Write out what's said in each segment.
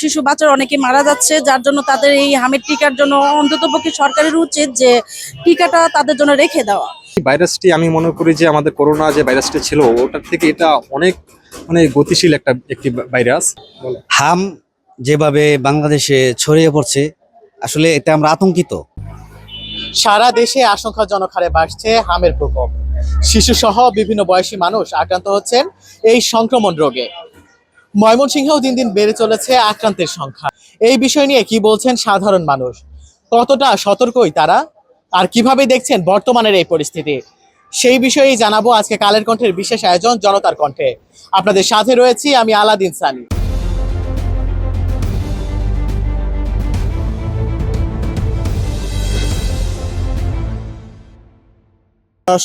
শিশু বাচ্চারা অনেকে মারা যাচ্ছে, যার জন্য তাদের এই হামের টিকার জন্য অন্ততপক্ষে সরকারের উচিত যে টিকাটা তাদের জন্য রেখে দেওয়া। এই ভাইরাসটি আমি মনে করি যে আমাদের করোনা যে ভাইরাসটি ছিল ওটার থেকে এটা অনেক গতিশীল একটি ভাইরাস। হাম যেভাবে বাংলাদেশে ছড়িয়ে পড়ছে, আসলে এতে আমরা আতঙ্কিত। সারা দেশে আশঙ্কাজনক হারে বাড়ছে হামের প্রকোপ। শিশু সহ বিভিন্ন বয়সী মানুষ আক্রান্ত হচ্ছেন এই সংক্রমণ রোগে। ময়মনসিংহেও দিন দিন বেড়ে চলেছে আক্রান্তের সংখ্যা। এই বিষয় নিয়ে কি বলছেন সাধারণ মানুষ, কতটা সতর্কই তারা, আর কিভাবে দেখছেন বর্তমানের এই পরিস্থিতি, সেই বিষয়েই জানাবো আজকে কালের কণ্ঠের বিশেষ আয়োজন জনতার কণ্ঠে। আপনাদের সাথে রয়েছি আমি আলাদিন সানি।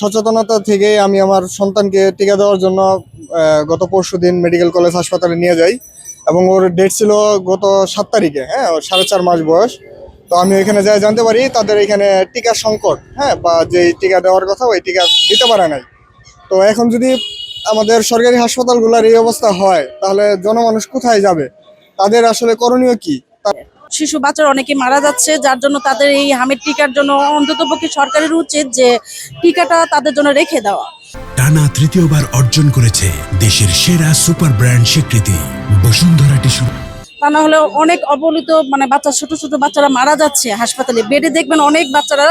সচেতনতা থেকে আমি আমার সন্তানকে টিকা দেওয়ার জন্য গত পরশুদিন মেডিকেল কলেজ হাসপাতালে নিয়ে যাই এবং ওর ডেট ছিল গত 7 তারিখে। হ্যাঁ, ওর 4.5 মাস বয়স। তো আমি এখানে যাই জানতে পারি তাদের এখানে টিকা সংকট, হ্যাঁ, বা যে টিকা দেওয়ার কথা ওই টিকা দিতে পারে নাই। তো এখন যদি আমাদের সরকারি হাসপাতালগুলোর এই অবস্থা হয় তাহলে জনমানুষ কোথায় যাবে? তাদের আসলে করণীয় কি? শিশু বাচ্চারা অনেকে মারা যাচ্ছে, যার জন্য তাদের এই হামের টিকার জন্য অন্ততপক্ষে সরকারের উচিত যে টিকাটা তাদের জন্য রেখে দেওয়া। টানা তৃতীয়বার অর্জন করেছে দেশের সেরা সুপার ব্র্যান্ড স্বীকৃতি বসুন্ধরা টিস্যু। তা না হলে অনেক অবহেলিত বাচ্চা, ছোট ছোট বাচ্চারা মারা যাচ্ছে হাসপাতালে বেডে, দেখবেন অনেক বাচ্চারা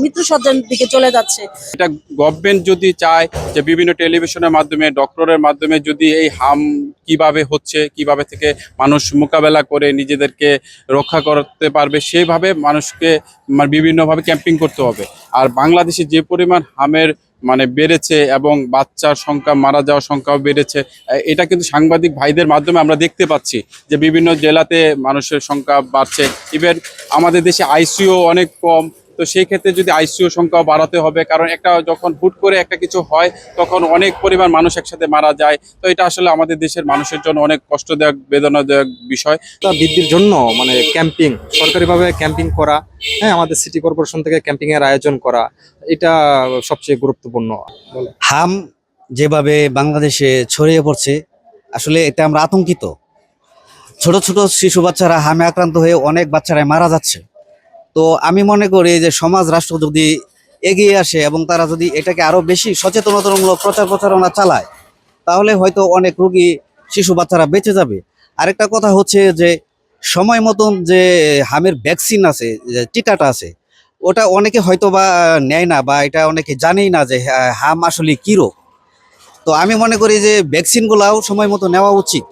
মৃত্যুসজ্জার দিকে চলে যাচ্ছে। এটা গভর্নমেন্ট যদি চায় যে বিভিন্ন টেলিভিশনের মাধ্যমে, ডক্টরের মাধ্যমে যদি এই হাম কিভাবে হচ্ছে, কিভাবে থেকে মানুষ মোকাবেলা করে নিজেদেরকে রক্ষা করতে পারবে, সেইভাবে মানুষকে বিভিন্নভাবে ক্যাম্পিং করতে হবে। আর বাংলাদেশে যে পরিমাণ হামের বেড়েছে এবং বাচ্চার সংখ্যা, মারা যাওয়ার সংখ্যাও বেড়েছে, এটা কিন্তু সাংবাদিক ভাইদের মাধ্যমে আমরা দেখতে পাচ্ছি যে বিভিন্ন জেলাতে মানুষের সংখ্যা বাড়ছে। ইভেন আমাদের দেশে আইসিইউ অনেক কম। তো সেই ক্ষেত্রে যদি আইসিইউ সংখ্যাও বাড়াতে হবে, কারণ যখন হুট করে একটা কিছু হয় তখন অনেক পরিমাণ মানুষ একসাথে মারা যায়। তো এটা আসলে আমাদের দেশের মানুষের জন্য অনেক কষ্টদায়ক, বেদনাদায়ক বিষয়। তা বৃদ্ধির জন্য ক্যাম্পিং, সরকারিভাবে ক্যাম্পিং করা, হ্যাঁ, আমাদের সিটি কর্পোরেশন থেকে ক্যাম্পিং এর আয়োজন করা, এটা সবচেয়ে গুরুত্বপূর্ণ। হাম যেভাবে বাংলাদেশে ছড়িয়ে পড়ছে, আসলে এতে আমরা আতঙ্কিত। ছোট ছোট শিশু বাচ্চারা হামে আক্রান্ত হয়ে অনেক বাচ্চারাই মারা যাচ্ছে। তো আমি মনে করি যে সমাজ, রাষ্ট্র যদি এগিয়ে আসে এবং তারা যদি এটাকে আরো বেশি সচেতনতামূলক প্রচারণা চালায়, তাহলে হয়তো অনেক রোগী, শিশু বাচ্চারা বেঁচে যাবে। আরেকটা কথা হচ্ছে যে সময় মতন যে হামের ভ্যাকসিন আছে, যে টিকাটা আছে, ওটা অনেকে হয়তো বা নেয় না, বা এটা অনেকে জানেই না যে হাম আসলে কি রোগ। তো আমি মনে করি যে ভ্যাকসিনগুলাও সময় মতো নেওয়া উচিত।